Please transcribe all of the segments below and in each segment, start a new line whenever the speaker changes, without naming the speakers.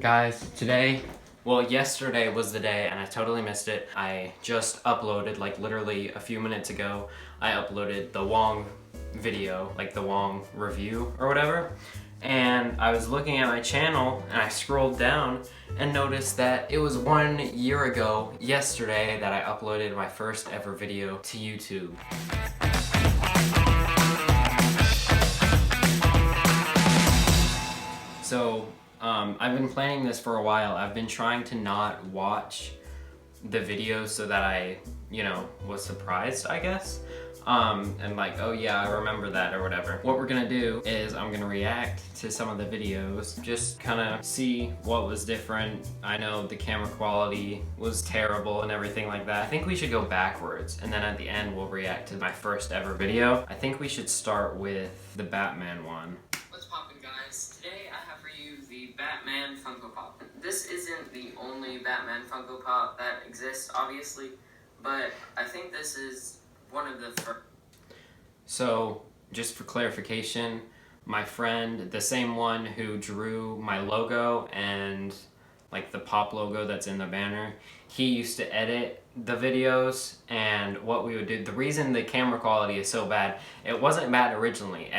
Guys, yesterday was the day and I totally missed it. I just uploaded, like literally a few minutes ago, I uploaded the Wong video, like the Wong review or whatever. And I was looking at my channel and I scrolled down and noticed that it was 1 year ago yesterday that I uploaded my first ever video to YouTube. So, I've been planning this for a while. I've been trying to not watch the videos so that I, was surprised, I guess. And like, oh yeah, I remember that or whatever. What we're gonna do is I'm gonna react to some of the videos, just kind of see what was different. I know the camera quality was terrible and everything like that. I think we should go backwards, and then at the end we'll react to my first ever video. I think we should start with the Batman one.
What's poppin', guys? Today I have for you the Batman Funko Pop. This isn't the only Batman Funko Pop that exists, obviously, but I think this is one of the first.
So, just for clarification, my friend, the same one who drew my logo and like the pop logo that's in the banner, he used to edit the videos, and what we would do, the reason the camera quality is so bad, it wasn't bad originally.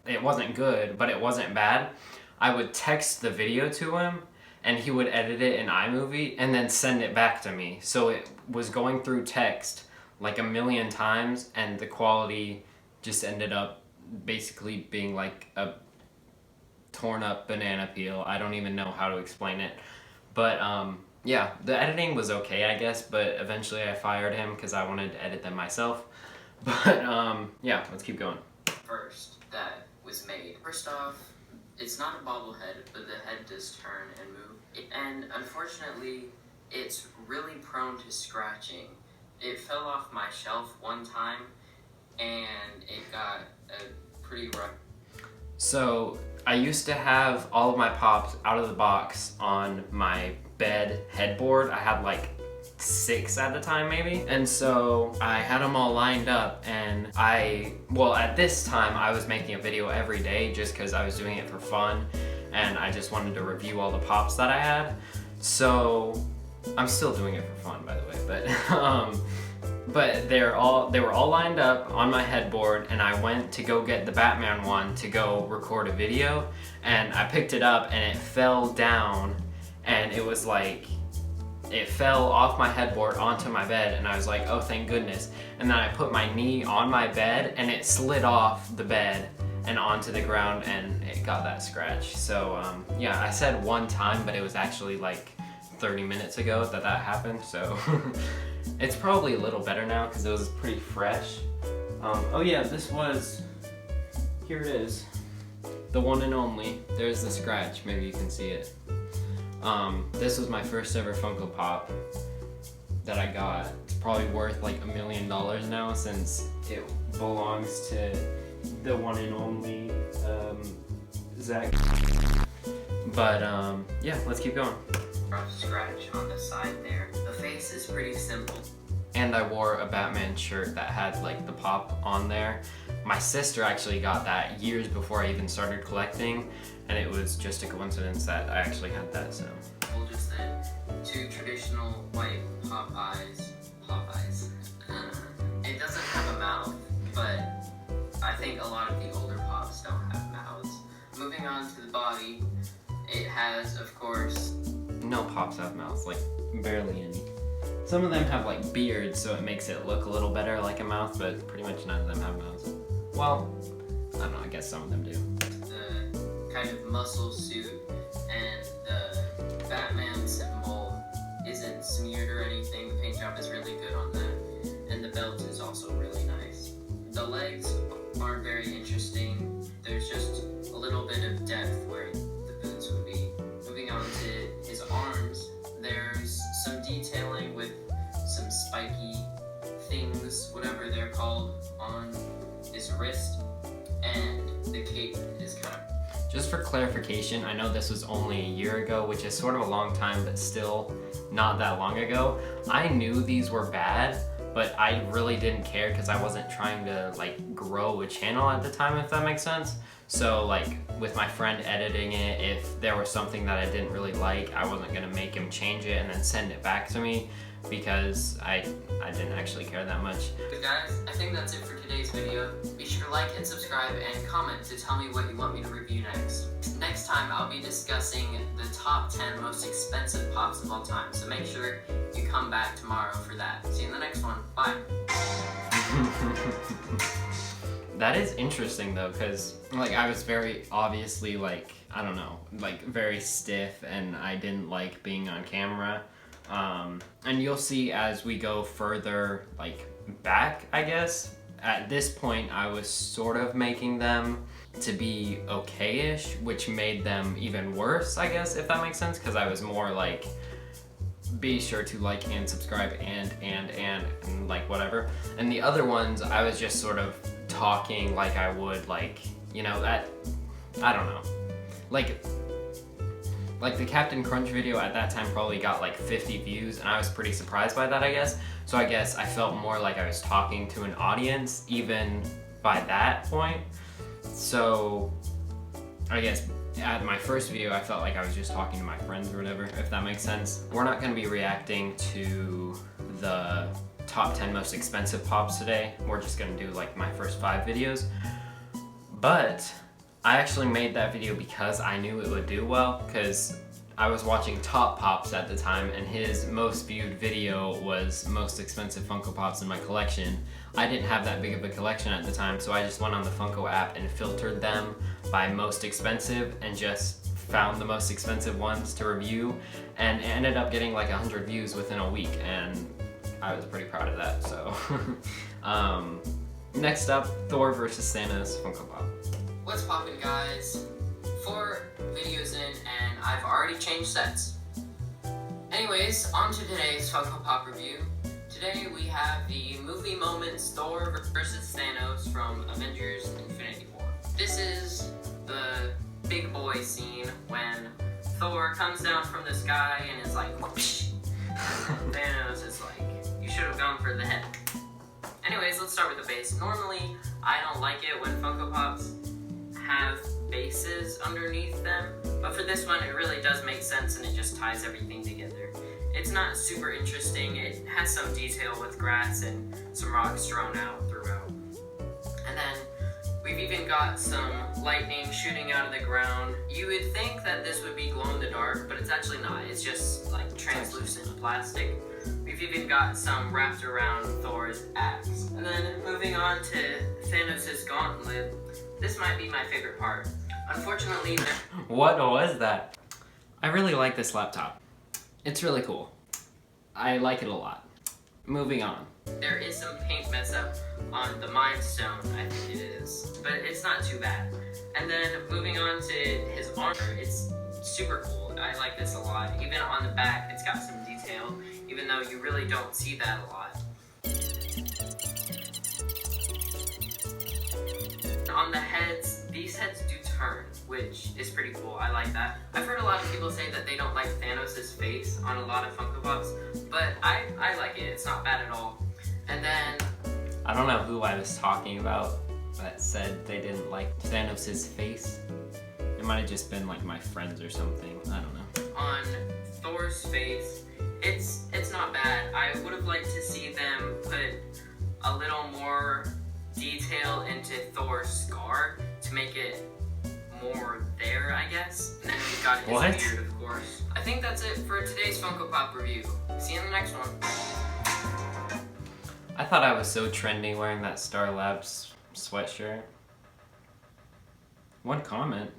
It wasn't good, but it wasn't bad. I would text the video to him and he would edit it in iMovie and then send it back to me. So it was going through text like a million times, and the quality just ended up basically being like a torn up banana peel. I don't even know how to explain it. But yeah, the editing was okay, I guess, but eventually I fired him because I wanted to edit them myself. But yeah, let's keep going.
First that was made. First off, it's not a bobblehead, but the head does turn and move. And unfortunately, it's really prone to scratching. It fell off my shelf one time, and it got a pretty rough.
So, I used to have all of my pops out of the box on my bed headboard. I had like 6 at the time maybe. And so I had them all lined up, and at this time I was making a video every day just because I was doing it for fun and I just wanted to review all the pops that I had. So I'm still doing it for fun, by the way, but they were all lined up on my headboard, and I went to go get the Batman one to go record a video, and I picked it up and it fell down, and it was like, it fell off my headboard onto my bed, and I was like, oh, thank goodness. And then I put my knee on my bed and it slid off the bed and onto the ground, and it got that scratch. So yeah, I said one time, but it was actually like 30 minutes ago that happened, so it's probably a little better now because it was pretty fresh. Oh yeah, here it is, the one and only. There's the scratch, maybe you can see it. This was my first ever Funko Pop that I got. It's probably worth like $1 million now, since it belongs to the one and only Zach. But yeah, let's keep going.
Rough scratch on the side there. The face is pretty simple.
And I wore a Batman shirt that had like the pop on there. My sister actually got that years before I even started collecting, and it was just a coincidence that I actually had that, so.
Well, just the 2 traditional white pop eyes. It doesn't have a mouth, but I think a lot of the older pops don't have mouths. Moving on to the body, it has, of course,
no pops have mouths, like barely any. Some of them have like beards, so it makes it look a little better like a mouth, but pretty much none of them have mouths. Well, I don't know, I guess some of them do.
The kind of muscle suit, and the Batman symbol isn't smeared or anything. The paint job is really good on that, and the belt is also really nice. The legs aren't very interesting. There's just a little bit of depth where the boots would be. Moving on to his arms, there's some detailing with some spiky things, whatever they're called, on his wrist, and the cape is kind of...
Just for clarification, I know this was only a year ago, which is sort of a long time, but still not that long ago. I knew these were bad, but I really didn't care because I wasn't trying to like grow a channel at the time, if that makes sense. So like with my friend editing it, if there was something that I didn't really like, I wasn't gonna make him change it and then send it back to me because I didn't actually care that much.
But guys, I think that's it for today's video. Be sure to like and subscribe and comment to tell me what you want me to review next. Next time I'll be discussing the top 10 most expensive pops of all time, so make sure you come back tomorrow for that. See you in the next one. Bye.
That is interesting though, because like I was very obviously like, I don't know, like very stiff and I didn't like being on camera. And you'll see as we go further like back, I guess. At this point I was sort of making them to be okay-ish, which made them even worse, I guess, if that makes sense, because I was more like, be sure to like and subscribe and like whatever. And the other ones I was just sort of talking like I would, like, you know, that, I don't know, like the Captain Crunch video at that time probably got like 50 views and I was pretty surprised by that, I guess. So I guess I felt more like I was talking to an audience even by that point. So I guess at my first video I felt like I was just talking to my friends or whatever, if that makes sense. We're not going to be reacting to the top 10 most expensive pops today. We're just going to do like my first 5 videos. But I actually made that video because I knew it would do well, because I was watching Top Pops at the time and his most viewed video was most expensive Funko Pops in my collection. I didn't have that big of a collection at the time, so I just went on the Funko app and filtered them by most expensive and just found the most expensive ones to review, and it ended up getting like 100 views within a week, and I was pretty proud of that. So next up, Thor versus Thanos Funko Pop.
What's poppin', guys? 4 videos in and I've already changed sets. Anyways, on to today's Funko Pop review. Today we have the movie moments Thor versus Thanos from Avengers Infinity War. This is the big boy scene when Thor comes down from the sky and is like, whoosh. Thanos is like, you should have gone for the head. Anyways, let's start with the base. Normally, I don't like it when Funko Pops have bases underneath them, but for this one it really does make sense and it just ties everything together. It's not super interesting, it has some detail with grass and some rocks thrown out throughout. And then we've even got some lightning shooting out of the ground. You would think that this would be glow in the dark, but it's actually not. It's just like translucent plastic. We've even got some wrapped around Thor's axe. And then moving on to Thanos' gauntlet, this might be my favorite part. Unfortunately,
what was that? I really like this laptop. It's really cool. I like it a lot. Moving on.
There is some paint mess up on the Mind Stone, I think it is, but it's not too bad. And then moving on to his armor, it's super cool. I like this a lot. Even on the back, it's got some detail, even though you really don't see that a lot. On the heads, these heads do turn, which is pretty cool. I like that. I've heard a lot of people say that they don't like Thanos' face on a lot of Funko Pops, but I like it. It's not bad at all. And then
I don't know who I was talking about that said they didn't like Thanos' face. It might have just been like my friends or something. I don't know.
On Thor's face, it's not bad. I would have liked to see them put a little more detail into Thor's scar to make it more there, I guess. And then we've got his beard, of course. I think that's it for today's Funko Pop review. See you in the next one.
I thought I was so trendy wearing that Star Labs sweatshirt. One comment.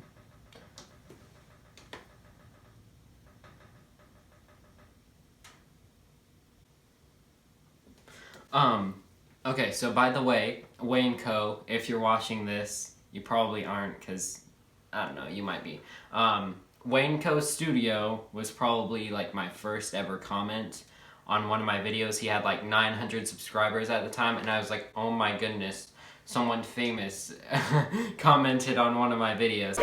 Okay, so by the way, Wayne Co., if you're watching this, you probably aren't, because, I don't know, you might be. Wayne Co. Studio was probably like my first ever comment on one of my videos. He had like 900 subscribers at the time, and I was like, oh my goodness, someone famous commented on one of my videos.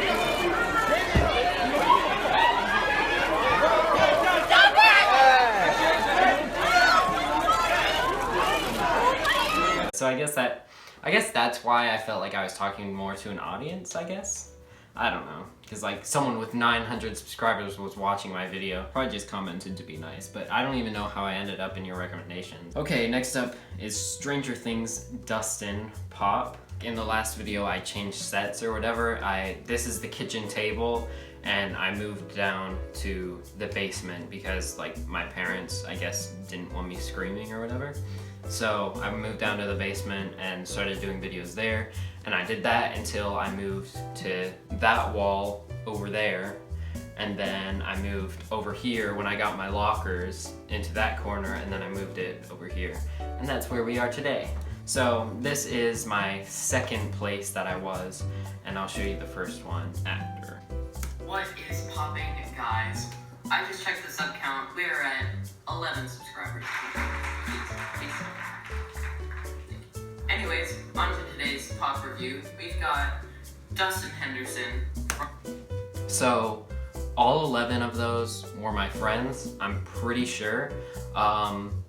guess that's why I felt like I was talking more to an audience, I guess. I don't know, because like someone with 900 subscribers was watching my video, probably just commented to be nice, but I don't even know how I ended up in your recommendations. Okay, next up is Stranger Things Dustin Pop. In the last video I changed sets or whatever. This is the kitchen table, and I moved down to the basement because like my parents, I guess, didn't want me screaming or whatever. So I moved down to the basement and started doing videos there, and I did that until I moved to that wall over there, and then I moved over here when I got my lockers into that corner, and then I moved it over here, and that's where we are today. So this is my second place that I was, and I'll show you the first one after.
What is popping, guys? I just checked the sub count. We are at 11 subscribers. Anyways, on to today's pop review. We've got Dustin Henderson.
So all 11 of those were my friends, I'm pretty sure.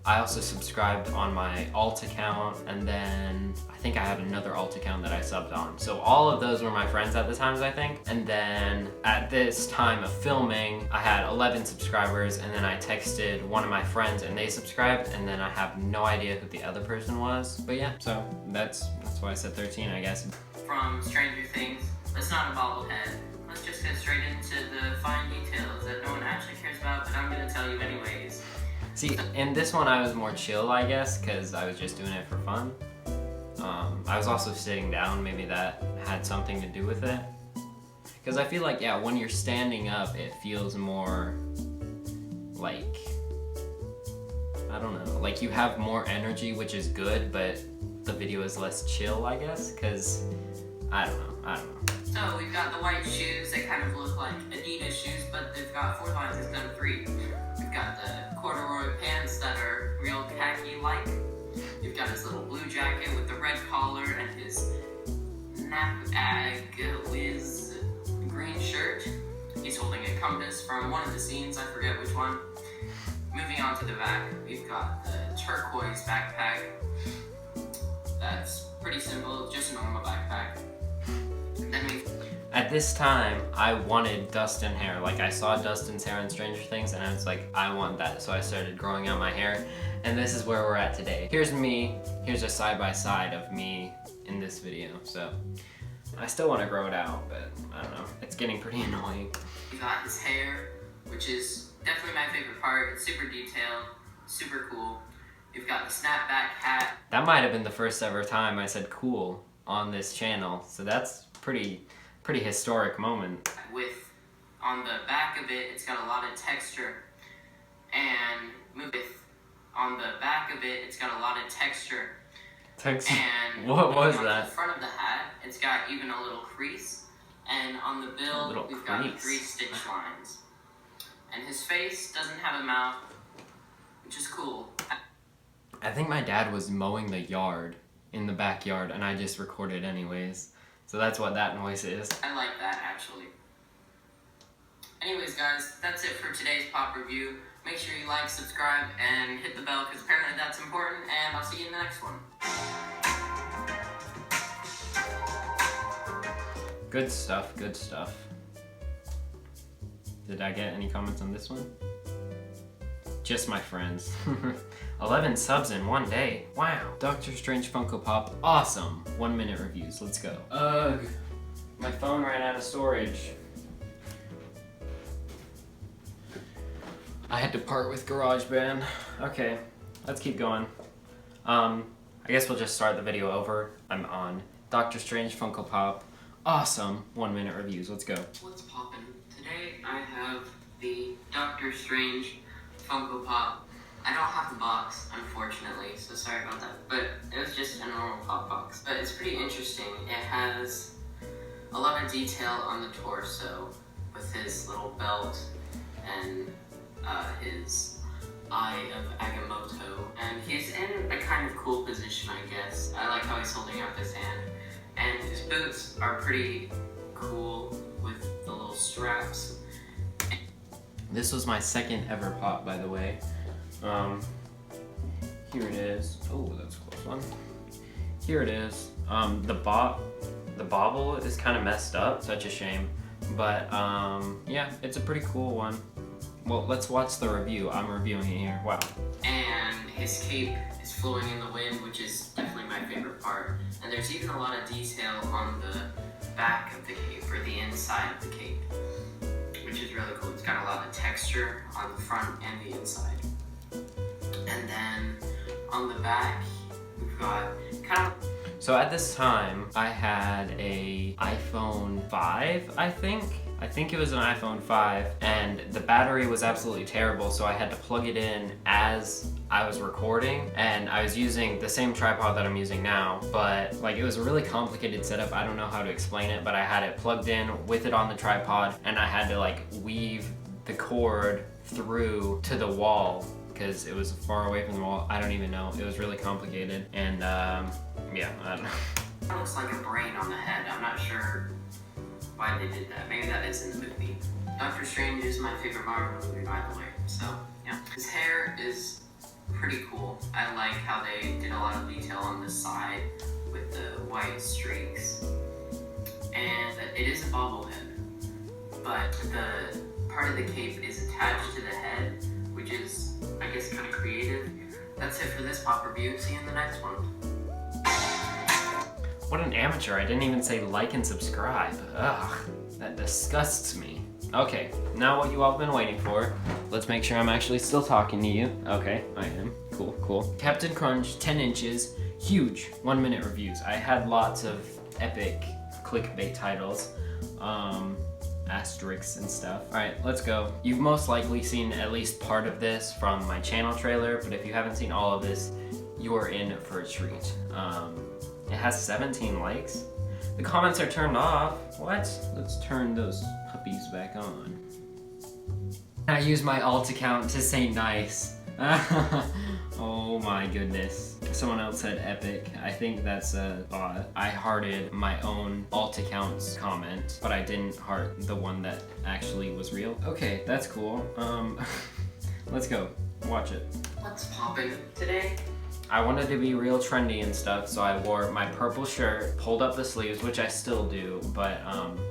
I also subscribed on my alt account, and then I think I have another alt account that I subbed on. So all of those were my friends at the times, I think. And then at this time of filming, I had 11 subscribers, and then I texted one of my friends and they subscribed, and then I have no idea who the other person was. But yeah, so that's why I said 13, I guess.
From Stranger Things, it's not a bobblehead. Let's just get straight into the fine details that no one actually cares about, but I'm gonna tell you anyways.
See, in this one I was more chill, I guess, because I was just doing it for fun. I was also sitting down, maybe that had something to do with it. Because I feel like, yeah, when you're standing up, it feels more like, I don't know, like you have more energy, which is good, but the video is less chill, I guess, because I don't know.
So we've got the white shoes that kind of look like Adidas shoes, but they've got 4 lines instead of 3. We've got the corduroy pants that are real khaki-like. You've got his little blue jacket with the red collar and his Nap-Ag Wiz green shirt. He's holding a compass from one of the scenes, I forget which one. Moving on to the back, we've got the turquoise backpack. That's pretty simple, just a normal backpack.
At this time, I wanted Dustin hair. Like, I saw Dustin's hair in Stranger Things, and I was like, I want that. So I started growing out my hair, and this is where we're at today. Here's me. Here's a side-by-side of me in this video. So I still want to grow it out, but I don't know. It's getting pretty annoying.
We got his hair, which is definitely my favorite part. It's super detailed, super cool. You've got the snapback hat.
That might have been the first ever time I said cool on this channel, so that's pretty historic moment.
On the back of it, it's got a lot of texture. And on the back of it, it's got a lot of texture. And
what was
on
that?
the front of the hat, it's got even a little crease. And on the bill, we've got the 3 stitch lines. And his face doesn't have a mouth, which is cool.
I think my dad was mowing the yard in the backyard, and I just recorded anyways. So that's what that noise is.
I like that, actually. Anyways, guys, that's it for today's pop review. Make sure you like, subscribe, and hit the bell, because apparently that's important, and I'll see you in the next one.
Good stuff, good stuff. Did I get any comments on this one? Just my friends. 11 subs in one day. Wow. Doctor Strange Funko Pop. Awesome. 1 minute reviews. Let's go. Ugh. My phone ran out of storage. I had to part with GarageBand. Okay. Let's keep going. I guess we'll just start the video over. I'm on Doctor Strange Funko Pop. Awesome. 1 minute reviews. Let's go.
What's poppin'? Today I have the Doctor Strange Funko Pop. I don't have the box, unfortunately, so sorry about that. But it was just a normal pop box. But it's pretty interesting. It has a lot of detail on the torso with his little belt and his Eye of Agamotto. And he's in a kind of cool position, I guess. I like how he's holding up his hand. And his boots are pretty cool with the little straps.
This was my second ever pop, by the way. Here it is. Oh, that's a close one. here it is. The bobble is kind of messed up, such a shame. But yeah, it's a pretty cool one. Well, let's watch the review. I'm reviewing it here. Wow.
And his cape is flowing in the wind, which is definitely my favorite part. And there's even a lot of detail on the back of the cape, or the inside of the cape, which is really cool. It's got a lot of texture on the front and the inside. And then on the back, we've got kind of...
So at this time, I had a iPhone 5, I think. I think it was an iPhone 5, and the battery was absolutely terrible, so I had to plug it in as I was recording, and I was using the same tripod that I'm using now, but like it was a really complicated setup. I don't know how to explain it, but I had it plugged in with it on the tripod, and I had to like weave the cord through to the wall because it was far away from the wall. I don't even know. It was really complicated, and yeah, I don't know.
It looks like a brain on the head. I'm not sure why they did that. Maybe that is in the movie. Doctor Strange is my favorite Marvel movie, by the way. So, yeah. His hair is pretty cool. I like how they did a lot of detail on the side with the white streaks. And it is a bobblehead. But the part of the cape is attached to the head, which is, I guess, kind of creative. That's it for this pop review. See you in the next one.
What an amateur, I didn't even say like and subscribe. Ugh, that disgusts me. Okay, now what you all been waiting for. Let's make sure I'm actually still talking to you. Okay, I am. Cool, cool. Captain Crunch, 10 inches, huge, 1 minute reviews. I had lots of epic clickbait titles, asterisks and stuff. All right, let's go. You've most likely seen at least part of this from my channel trailer, but if you haven't seen all of this, you're in for a treat. It has 17 likes. The comments are turned off. What? Let's turn those puppies back on. I use my alt account to say nice. Oh my goodness. Someone else said epic. I think that's a bot. I hearted my own alt account's comment, but I didn't heart the one that actually was real. Okay, that's cool. Let's go. Watch it.
What's popping today?
I wanted to be real trendy and stuff, so I wore my purple shirt, pulled up the sleeves, which I still do, but,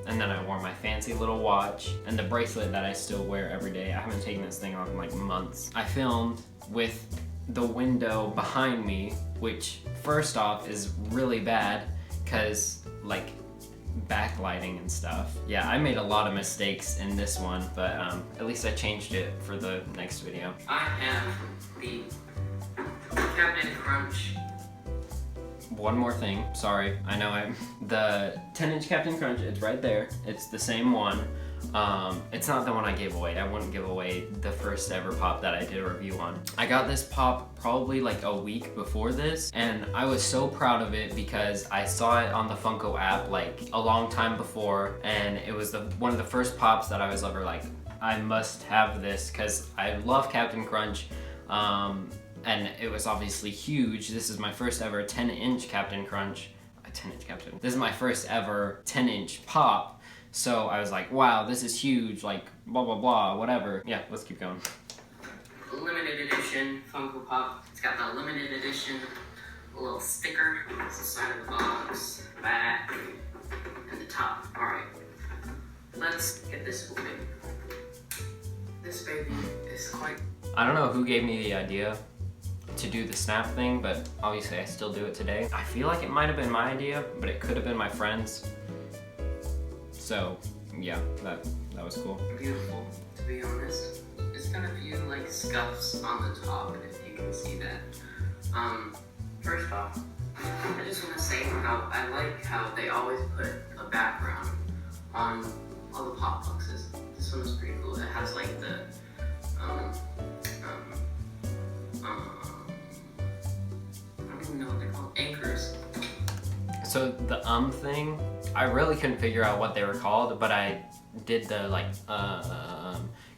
and then I wore my fancy little watch and the bracelet that I still wear every day. I haven't taken this thing off in like months. I filmed with the window behind me, which first off is really bad, cause like backlighting and stuff. Yeah, I made a lot of mistakes in this one, but at least I changed it for the next video.
I have the Captain Crunch.
One more thing, sorry, I know the 10-inch Captain Crunch, it's right there. It's the same one. It's not the one I gave away. I wouldn't give away the first ever pop that I did a review on. I got this pop probably like a week before this, and I was so proud of it because I saw it on the Funko app like a long time before, and it was one of the first pops that I was ever like, I must have this because I love Captain Crunch. And it was obviously huge. This is my first ever 10-inch Captain Crunch. This is my first ever 10-inch pop. So I was like, wow, this is huge, like blah, blah, blah, whatever. Yeah, let's keep going.
Limited edition Funko Pop. It's got the limited edition little sticker. It's the side of the box, back, and the top. All right, let's get this moving. This baby is quite...
I don't know who gave me the idea to do the snap thing, but obviously I still do it today. I feel like it might have been my idea, but it could have been my friend's. So yeah, that was cool.
Beautiful, to be honest. It's got a few like scuffs on the top, if you can see that. First off, I just want to say how I like how they always put a background on all the pop boxes. This one is pretty cool. It has like the I don't even know what they're called. Anchors.
So the thing, I really couldn't figure out what they were called, but I did the like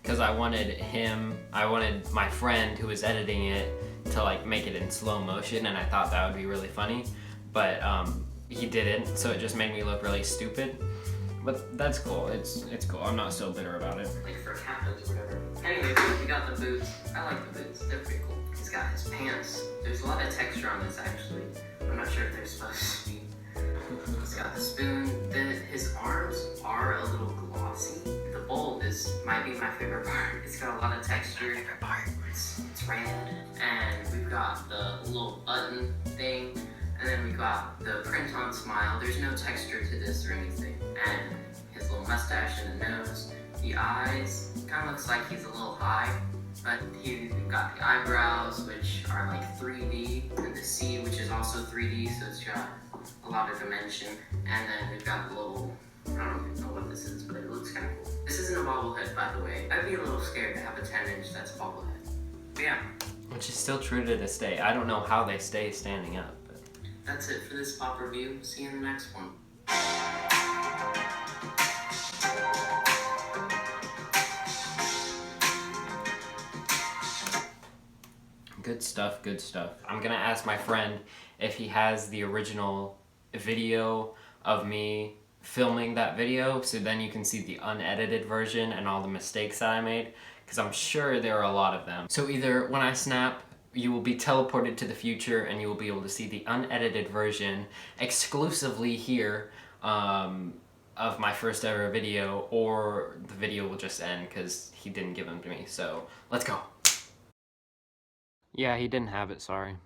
because I wanted my friend who was editing it to like make it in slow motion, and I thought that would be really funny, but he didn't, so it just made me look really stupid. But that's cool. It's cool. I'm not so bitter about it.
Like for captains or whatever. Anyway, we got the boots. I like the boots. They're pretty cool. He's got his pants. There's a lot of texture on this actually. I'm not sure if they're supposed to be. He's got the spoon. His arms are a little glossy. The bulb might be my favorite part. It's got a lot of texture. Favorite part. It's red. And we've got the little button thing. And then we've got the print on smile. There's no texture to this or anything. And his little mustache and the nose. The eyes, kind of looks like he's a little high. But we've got the eyebrows, which are like 3D. And the C, which is also 3D. So it's got a lot of dimension. And then we've got the little, I don't even know what this is, but it looks kind of cool. This isn't a bobblehead, by the way. I'd be a little scared to have a 10-inch that's a bobblehead. But yeah.
Which is still true to this day. I don't know how they stay standing up. But
that's it for this pop review. See you in the next one.
Good stuff, good stuff. I'm gonna ask my friend if he has the original video of me filming that video, so then you can see the unedited version and all the mistakes that I made, because I'm sure there are a lot of them. So either when I snap, you will be teleported to the future and you will be able to see the unedited version exclusively here of my first ever video, or the video will just end because he didn't give them to me. So let's go. Yeah, he didn't have it, sorry.